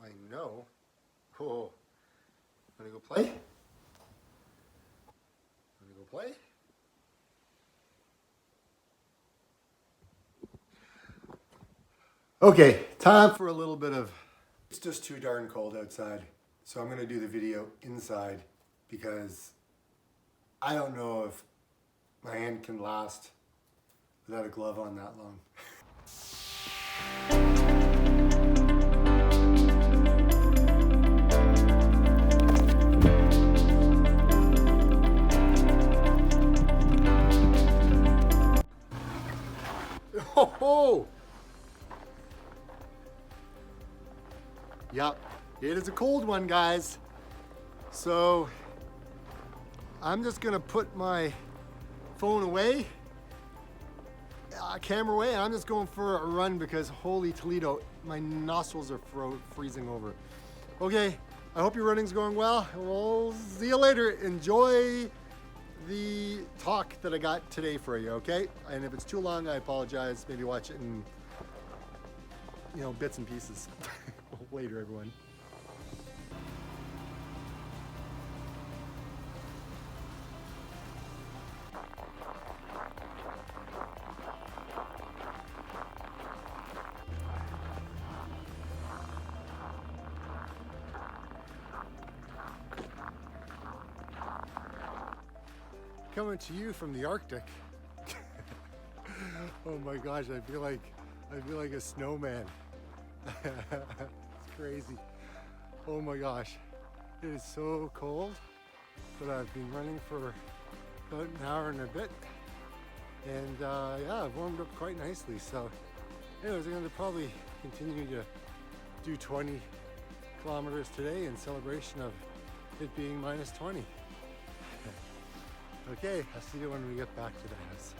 I know. Oh, wanna go play? Wanna go play? Okay, time for a little bit of, it's just too darn cold outside. So I'm gonna do the video inside because I don't know if my hand can last without a glove on that long. Ho ho! Yep, it is a cold one, guys. So I'm just gonna put my phone away, camera away, and I'm just going for a run because holy Toledo, my nostrils are freezing over. Okay, I hope your running's going well. We'll see you later. Enjoy the talk that I got today for you, okay? And if it's too long, I apologize. Maybe watch it in, bits and pieces. Later, everyone. Coming to you from the Arctic. Oh my gosh, I feel like a snowman. It's crazy. Oh my gosh, it is so cold, but I've been running for about an hour and a bit, and yeah, I've warmed up quite nicely. So anyways, I'm going to probably continue to do 20 kilometers today in celebration of it being minus 20. Okay, I'll see you when we get back to the house.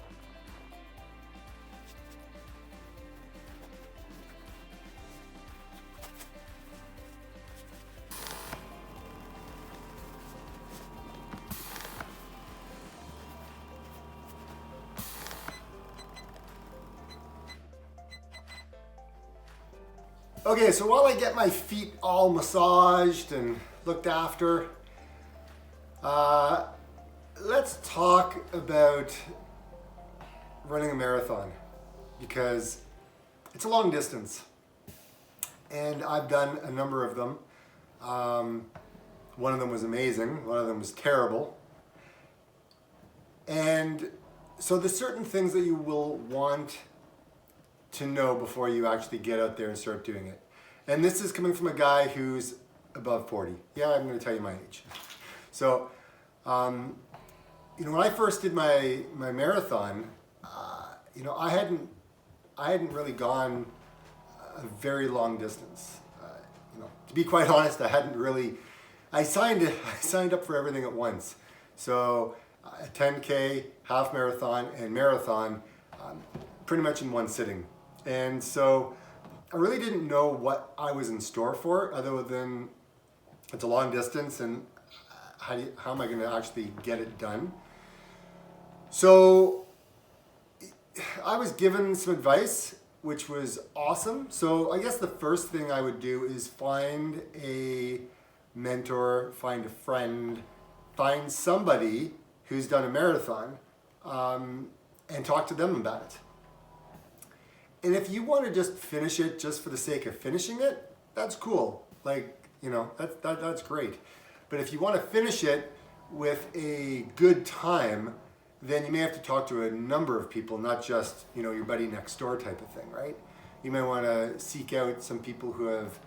Okay, so while I get my feet all massaged and looked after, let's talk about running a marathon because it's a long distance and I've done a number of them. One of them was amazing, one of them was terrible. And so there's certain things that you will want to know before you actually get out there and start doing it. And this is coming from a guy who's above 40. Yeah, I'm going to tell you my age. So, when I first did my marathon, I hadn't really gone a very long distance. To be quite honest, I signed up for everything at once. So a 10K, half marathon, and marathon, pretty much in one sitting. And so I really didn't know what I was in store for, other than it's a long distance and how am I going to actually get it done? So I was given some advice, which was awesome. So I guess the first thing I would do is find a mentor, find a friend, find somebody who's done a marathon, and talk to them about it. And if you want to just finish it just for the sake of finishing it, that's cool. That's great. But if you want to finish it with a good time, then you may have to talk to a number of people, not just, your buddy next door type of thing, right? You may want to seek out some people who have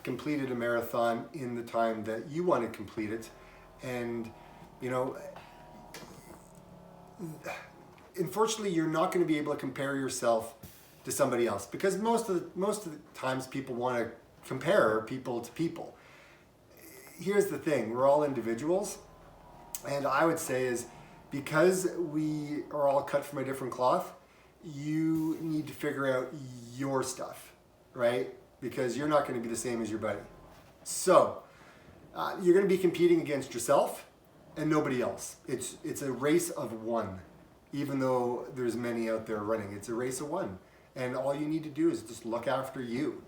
completed a marathon in the time that you want to complete it. And, unfortunately, you're not going to be able to compare yourself to somebody else because most of the times people want to compare people to people. Here's the thing, we're all individuals, and I would say is because we are all cut from a different cloth, you need to figure out your stuff, right? Because you're not going to be the same as your buddy. So you're going to be competing against yourself and nobody else. It's a race of one, even though there's many out there running. It's a race of one. And all you need to do is just look after you.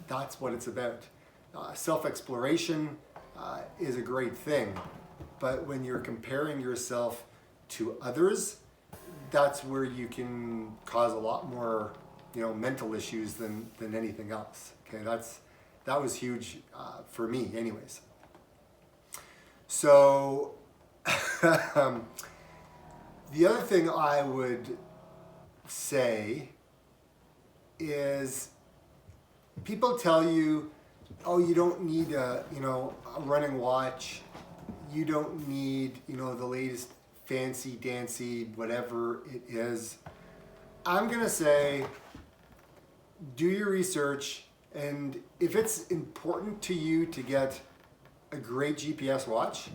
That's what it's about. Self-exploration is a great thing, but when you're comparing yourself to others, that's where you can cause a lot more, mental issues than anything else. Okay, that was huge for me, anyways. So the other thing I would say is people tell you, oh, you don't need a running watch. You don't need, the latest fancy dancy, whatever it is. I'm going to say, do your research, and if it's important to you to get a great GPS watch,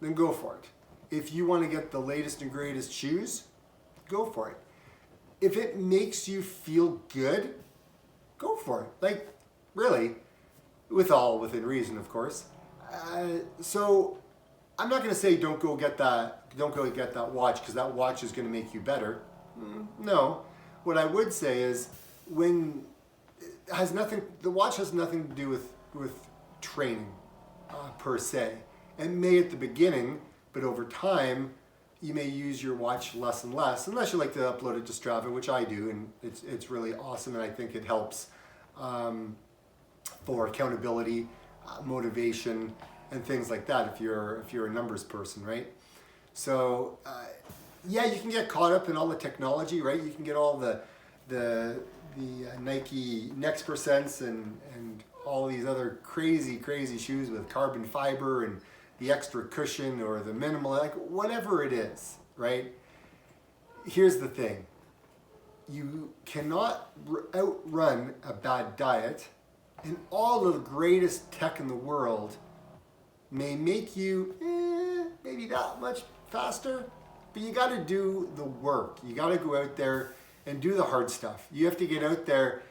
then go for it. If you want to get the latest and greatest shoes, go for it. If it makes you feel good, go for it. Like, really, within reason, of course. So I'm not going to say don't go get that watch because that watch is going to make you better. No. What I would say is the watch has nothing to do with training per se. It may at the beginning, but over time you may use your watch less and less, unless you like to upload it to Strava, which I do, and it's really awesome, and I think it helps for accountability, motivation, and things like that if you're a numbers person, right? So you can get caught up in all the technology, right? You can get all the Nike Next Percents and all these other crazy shoes with carbon fiber and the extra cushion or the minimal, like whatever it is, right? Here's the thing. You cannot outrun a bad diet, and all the greatest tech in the world may make you maybe that much faster, but you got to do the work. You got to go out there and do the hard stuff. You have to get out there,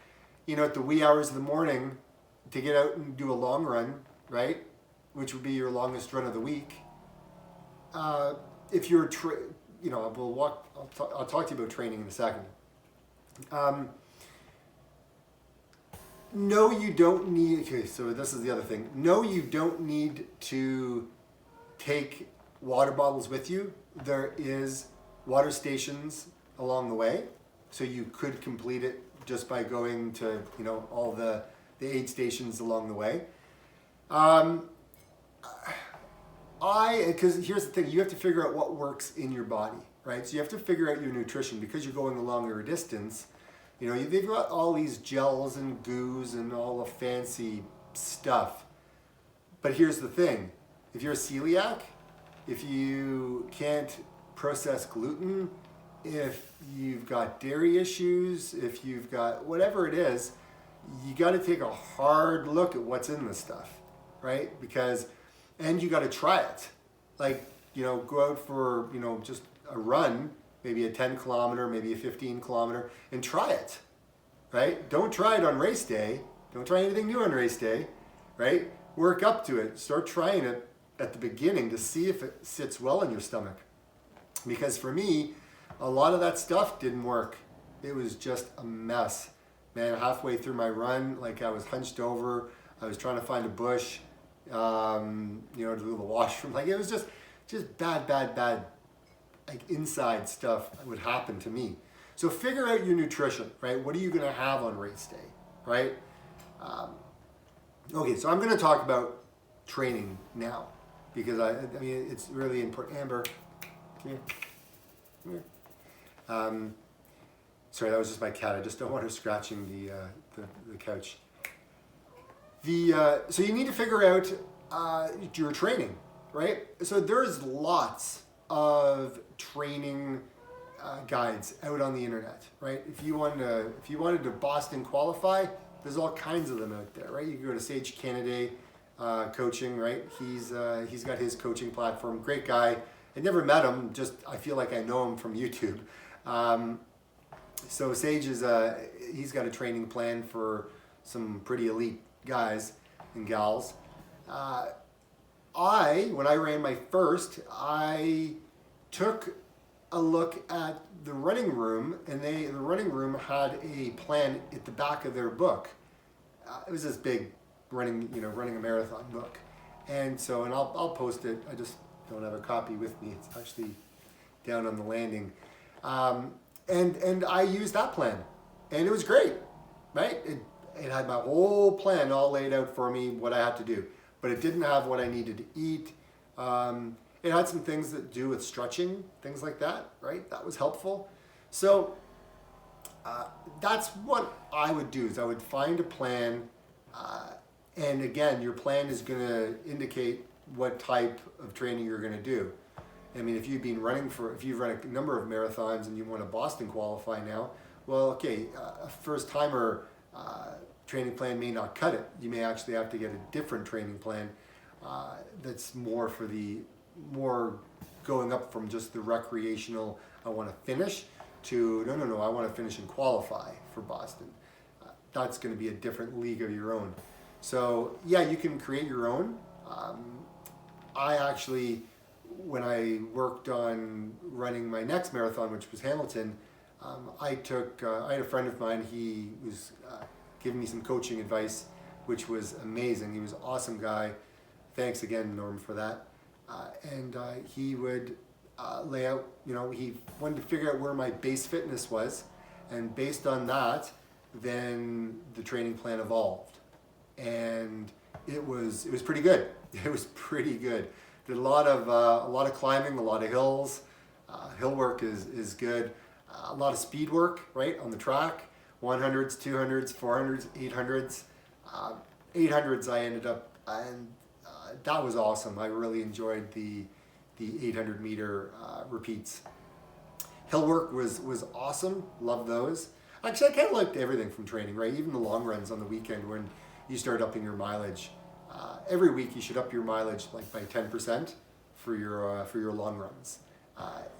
at the wee hours of the morning to get out and do a long run, right? Which would be your longest run of the week. If you're, I'll talk to you about training in a second. No, you don't need, okay, so this is the other thing. No, you don't need to take water bottles with you. There is water stations along the way, so you could complete it just by going to, all the aid stations along the way. Because here's the thing, you have to figure out what works in your body, right? So you have to figure out your nutrition because you're going a longer distance. They've got all these gels and goos and all the fancy stuff. But here's the thing, if you're a celiac, if you can't process gluten, if you've got dairy issues, if you've got whatever it is, you got to take a hard look at what's in this stuff, right? And you got to try it. Like, go out for, just a run, maybe a 10 kilometer, maybe a 15 kilometer, and try it, right? Don't try it on race day. Don't try anything new on race day, right? Work up to it. Start trying it at the beginning to see if it sits well in your stomach. Because for me, a lot of that stuff didn't work. It was just a mess. Man, halfway through my run, like I was hunched over, I was trying to find a bush, to do the washroom. Like it was just bad, like inside stuff would happen to me. So figure out your nutrition, right? What are you gonna have on race day, right? Okay, so I'm gonna talk about training now because I mean, it's really important. Amber, come here. Sorry, that was just my cat. I just don't want her scratching the couch. So you need to figure out your training, right? So there's lots of training guides out on the internet, right? If you wanted to Boston qualify, there's all kinds of them out there, right? You can go to Sage Kennedy coaching, right? He's got his coaching platform. Great guy. I never met him. Just I feel like I know him from YouTube. So Sage he's got a training plan for some pretty elite guys and gals. When I ran my first, I took a look at the running room, and the running room had a plan at the back of their book. it was this big running a marathon book. And so, and I'll post it. I just don't have a copy with me. It's actually down on the landing. And I used that plan, and it was great, right? It had my whole plan all laid out for me, what I had to do, but it didn't have what I needed to eat. It had some things that do with stretching, things like that, right? That was helpful. So that's what I would do, is I would find a plan. And again, your plan is going to indicate what type of training you're going to do. I mean, if you've run a number of marathons and you want to Boston qualify now, well, okay, a first timer training plan may not cut it. You may actually have to get a different training plan that's more going up from just the recreational, I want to finish, to no, I want to finish and qualify for Boston. That's going to be a different league of your own. So yeah, you can create your own. I actually, when I worked on running my next marathon, which was Hamilton, I had a friend of mine, he was giving me some coaching advice, which was amazing. He was an awesome guy. Thanks again, Norm, for that. And he would lay out, he wanted to figure out where my base fitness was, and based on that, then the training plan evolved. And it was pretty good. It was pretty good. Did a lot of climbing, a lot of hills. Hill work is good. A lot of speed work, right, on the track. 100s, 200s, 400s, 800s. 800s I ended up, and that was awesome. I really enjoyed the 800 meter repeats. Hill work was awesome. Loved those. Actually, I kind of liked everything from training, right? Even the long runs on the weekend when you start upping your mileage. Every week you should up your mileage like by 10% for your long runs.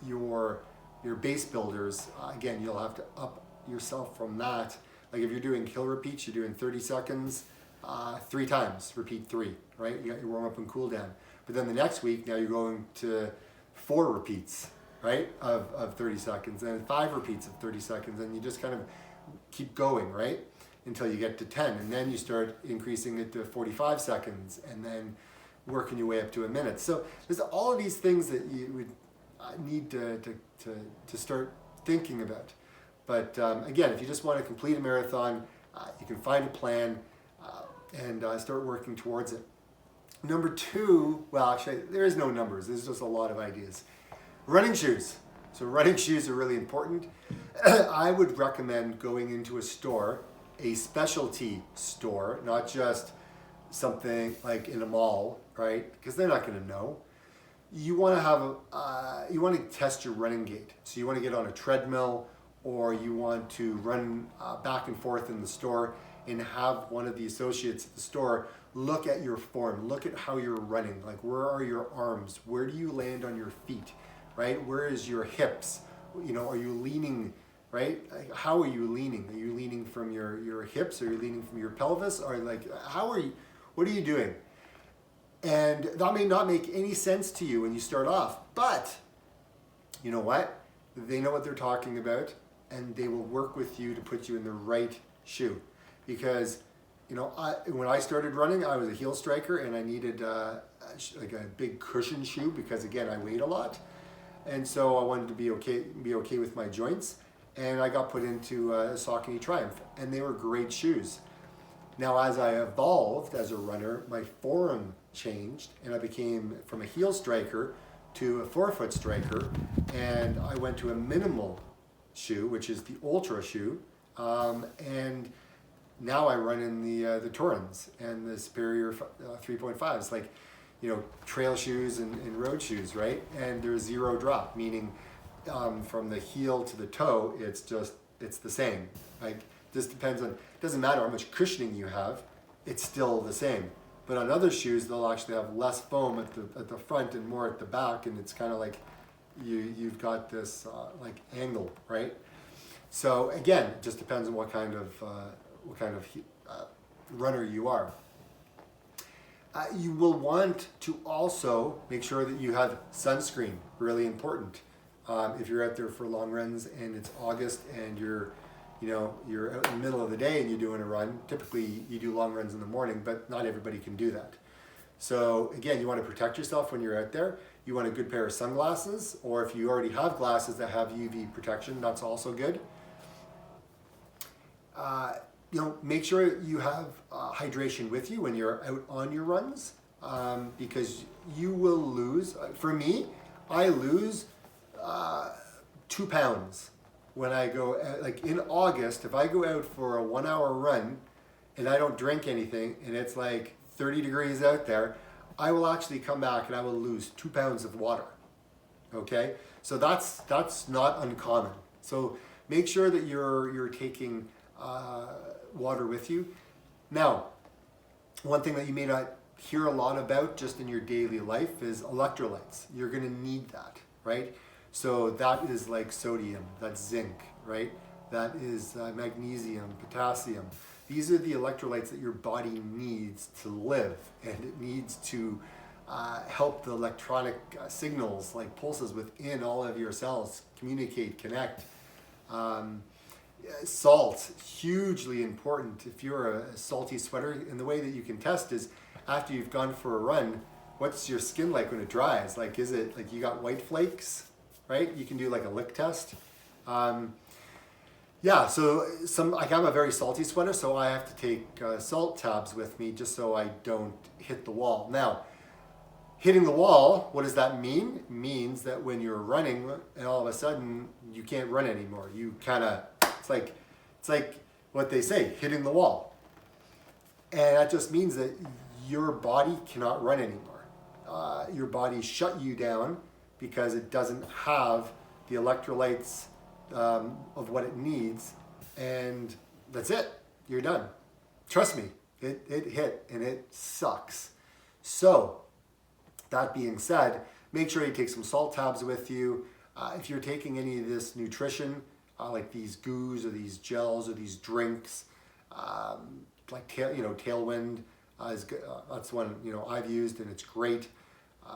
Your base builders, again, you'll have to up yourself from that. Like if you're doing hill repeats, you're doing 30 seconds, 3 times, repeat 3, right? You got your warm up and cool down. But then the next week, now you're going to 4 repeats, right, of 30 seconds, and 5 repeats of 30 seconds, and you just kind of keep going, right, until you get to 10, and then you start increasing it to 45 seconds, and then working your way up to a minute. So there's all of these things that you would need to start thinking about. But again, if you just want to complete a marathon, you can find a plan and start working towards it. Number 2, well, actually, there is no numbers. There's just a lot of ideas. Running shoes. So running shoes are really important. I would recommend going into a store, a specialty store, not just something like in a mall, right? Because they're not going to know. You want to have you want to test your running gait. So you want to get on a treadmill, or you want to run back and forth in the store and have one of the associates at the store look at your form, look at how you're running. Like, where are your arms? Where do you land on your feet, right? Where is your hips? Are you leaning, right? Like, how are you leaning? Are you leaning from your hips? Are you leaning from your pelvis? Or like, what are you doing? And that may not make any sense to you when you start off, but you know what? They know what they're talking about, and they will work with you to put you in the right shoe. Because, when I started running, I was a heel striker, and I needed like a big cushion shoe because, again, I weighed a lot. And so I wanted to be okay with my joints, and I got put into Saucony Triumph, and they were great shoes. Now, as I evolved as a runner, my form changed, and I became from a heel striker to a forefoot striker, and I went to a minimal shoe, which is the Ultra shoe, and now I run in the Torrens and the Superior 3.5s, like, trail shoes and road shoes, right? And there's 0 drop, meaning from the heel to the toe, it's the same. Like, this depends on, it doesn't matter how much cushioning you have, it's still the same. But on other shoes, they'll actually have less foam at the front and more at the back, and it's kind of like you've got this like angle, right? So again, it just depends on what kind of runner you are. You will want to also make sure that you have sunscreen, really important. If you're out there for long runs and it's August and you're you're out in the middle of the day and you're doing a run. Typically you do long runs in the morning, but not everybody can do that. So again, you want to protect yourself when you're out there. You want a good pair of sunglasses, or if you already have glasses that have UV protection, that's also good. Make sure you have hydration with you when you're out on your runs, because you will lose. For me, I lose 2 pounds when I go, like in August, if I go out for a 1 hour run and I don't drink anything and it's like 30 degrees out there, I will actually come back and I will lose 2 pounds of water. Okay, so that's not uncommon. So make sure that you're taking water with you. Now, one thing that you may not hear a lot about just in your daily life is electrolytes. You're going to need that, right? So that is like sodium, that's zinc, right? That is magnesium, potassium. These are the electrolytes that your body needs to live, and it needs to help the electronic signals, like pulses within all of your cells, communicate, connect. Salt, hugely important. If you're a salty sweater, and the way that you can test is after you've gone for a run, what's your skin like when it dries? Like, is it like you got white flakes, right? You can do like a lick test. Yeah, so I'm a very salty sweater, so I have to take salt tabs with me just so I don't hit the wall. Now, hitting the wall, what does that mean? It means that when you're running and all of a sudden you can't run anymore. You kind of, it's like what they say, hitting the wall. And that just means that your body cannot run anymore. Your body shut you down because it doesn't have the electrolytes of what it needs, and that's it. You're done. Trust me, it hit and it sucks. So that being said, make sure you take some salt tabs with you. If you're taking any of this nutrition, like these goos or these gels or these drinks, like Tailwind, that's one I've used, and it's great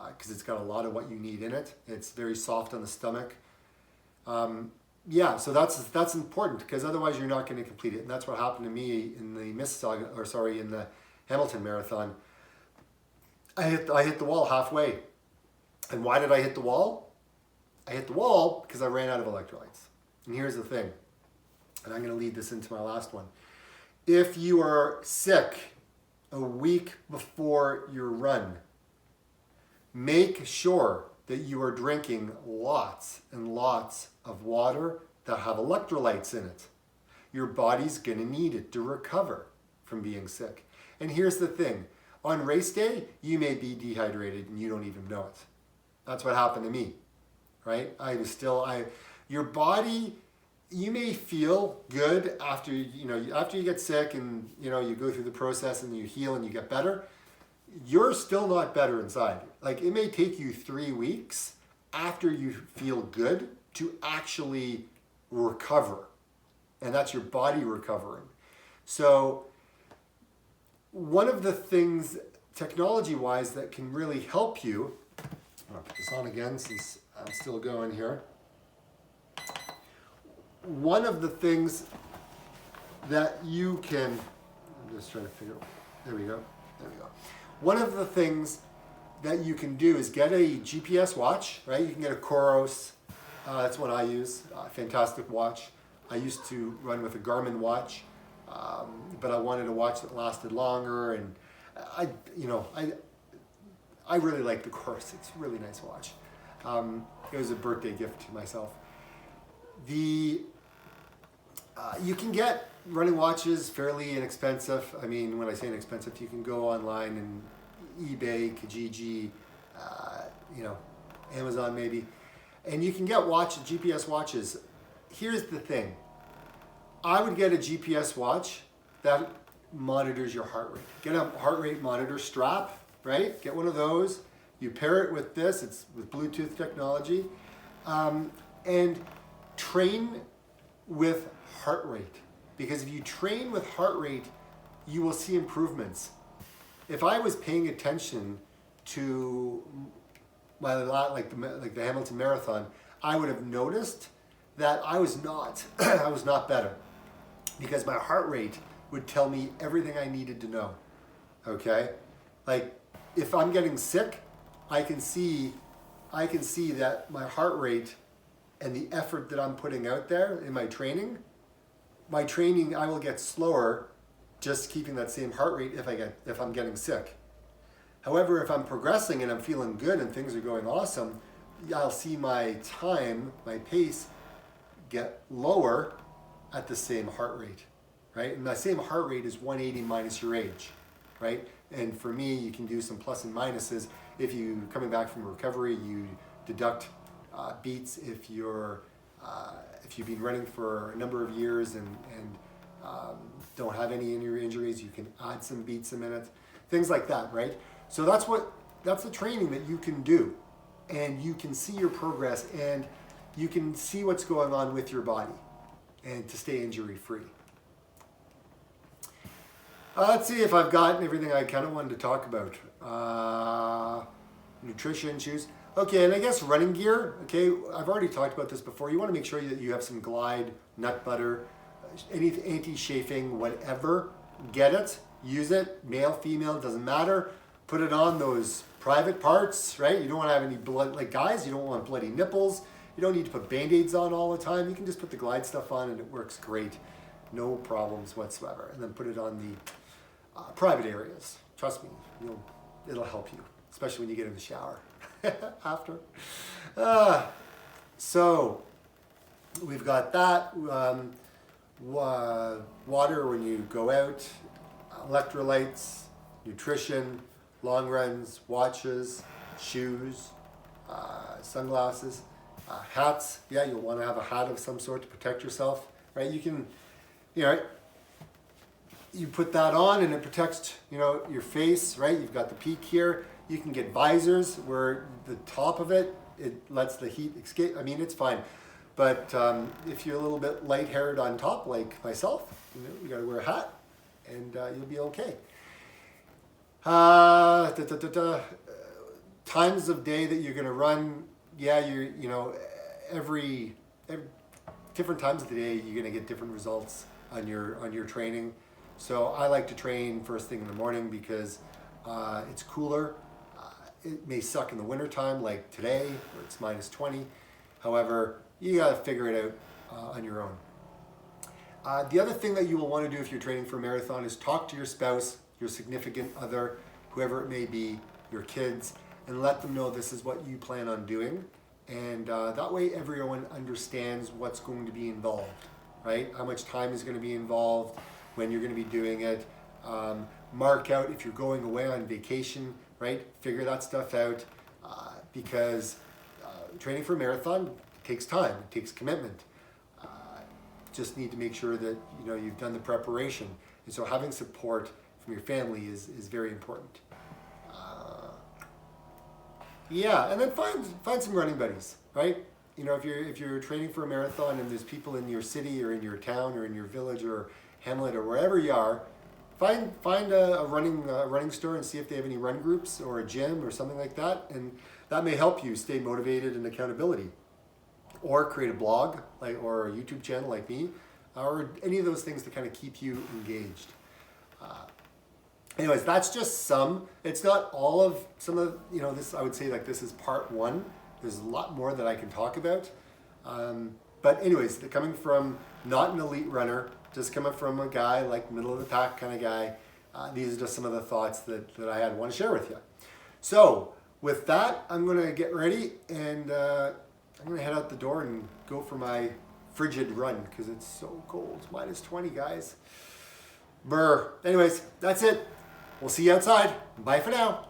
because it's got a lot of what you need in it. It's very soft on the stomach. Yeah, so that's important, because otherwise you're not going to complete it, and that's what happened to me in the in the Hamilton Marathon. I hit the wall halfway, and why did I hit the wall? I hit the wall because I ran out of electrolytes. And here's the thing, and I'm going to lead this into my last one. If you are sick a week before your run, make sure that you are drinking lots and lots of water that have electrolytes in it. Your body's gonna need it to recover from being sick. And here's the thing, on race day, you may be dehydrated and you don't even know it. That's what happened to me, right? Your body, you may feel good after you get sick and you go through the process and you heal and you get better. You're still not better inside. Like, it may take you 3 weeks after you feel good to actually recover. And that's your body recovering. So one of the things technology-wise that can really help you, I'll put this on again since I'm still going here. One of the things that you can, I'm just trying to figure out, there we go. One of the things that you can do is get a GPS watch, right? You can get a Coros, that's what I use, fantastic watch. I used to run with a Garmin watch, but I wanted a watch that lasted longer, and I really like the Coros. It's a really nice watch. It was a birthday gift to myself. You can get running watches fairly inexpensive. I mean, when I say inexpensive, you can go online and eBay, Kijiji, Amazon maybe, and you can get GPS watches. Here's the thing. I would get a GPS watch that monitors your heart rate. Get a heart rate monitor strap, right? Get one of those. You pair it with this. It's with Bluetooth technology, and train with heart rate. Because if you train with heart rate, you will see improvements. If I was paying attention to like the Hamilton Marathon, I would have noticed that I was not better. because my heart rate would tell me everything I needed to know. Okay? Like if I'm getting sick, I can see that my heart rate and the effort that I'm putting out there in my training, I will get slower just keeping that same heart rate if I'm getting sick. However, if I'm progressing and I'm feeling good and things are going awesome, I'll see my time, my pace get lower at the same heart rate, right? And the same heart rate is 180 minus your age, right? And for me, you can do some plus and minuses. If you're coming back from recovery, you deduct beats. If you've been running for a number of years and don't have any injuries, you can add some beats a minute, things like that, right? So that's the training that you can do, and you can see your progress, and you can see what's going on with your body, and to stay injury free. Let's see if I've gotten everything I kind of wanted to talk about. Nutrition, shoes. Okay, and I guess running gear. Okay, I've already talked about this before. You want to make sure that you have some Glide, nut butter, any anti-chafing, whatever. Get it, use it, male, female, doesn't matter. Put it on those private parts, right? You don't want to have any blood, like guys, you don't want bloody nipples. You don't need to put Band-Aids on all the time. You can just put the Glide stuff on and it works great. No problems whatsoever. And then put it on the private areas. Trust me, it'll help you, especially when you get in the shower after. So we've got that. Water when you go out, electrolytes, nutrition, long runs, watches, shoes, sunglasses, hats. Yeah, you'll want to have a hat of some sort to protect yourself, right? You can, you put that on and it protects, your face, right? You've got the peak here. You can get visors where the top of it lets the heat escape. I mean, it's fine. But if you're a little bit light-haired on top, like myself, you got to wear a hat and you'll be okay. Times of day that you're going to run, yeah, every different times of the day, you're going to get different results on your training. So I like to train first thing in the morning because it's cooler. It may suck in the wintertime like today where it's minus 20. However, you got to figure it out on your own. The other thing that you will want to do if you're training for a marathon is talk to your spouse, your significant other, whoever it may be, your kids, and let them know this is what you plan on doing. And that way everyone understands what's going to be involved, right? How much time is going to be involved, when you're going to be doing it. Mark out if you're going away on vacation, right? Figure that stuff out because training for a marathon takes time, it takes commitment. Just need to make sure that you've done the preparation. And so having support from your family is very important. Yeah, and then find some running buddies, right? If you're training for a marathon and there's people in your city or in your town or in your village or hamlet or wherever you are, find a running store and see if they have any run groups or a gym or something like that, and that may help you stay motivated and accountability. Or create a blog or a YouTube channel like me, or any of those things to kind of keep you engaged. Anyways, that's just some. It's not all of some of this. I would say this is part one. There's a lot more that I can talk about. But anyways, coming from not an elite runner, just coming from a guy like middle of the pack kind of guy, these are just some of the thoughts that I want to share with you. So with that, I'm going to get ready and I'm going to head out the door and go for my frigid run because it's so cold. Minus 20, guys. Brr. Anyways, that's it. We'll see you outside. Bye for now.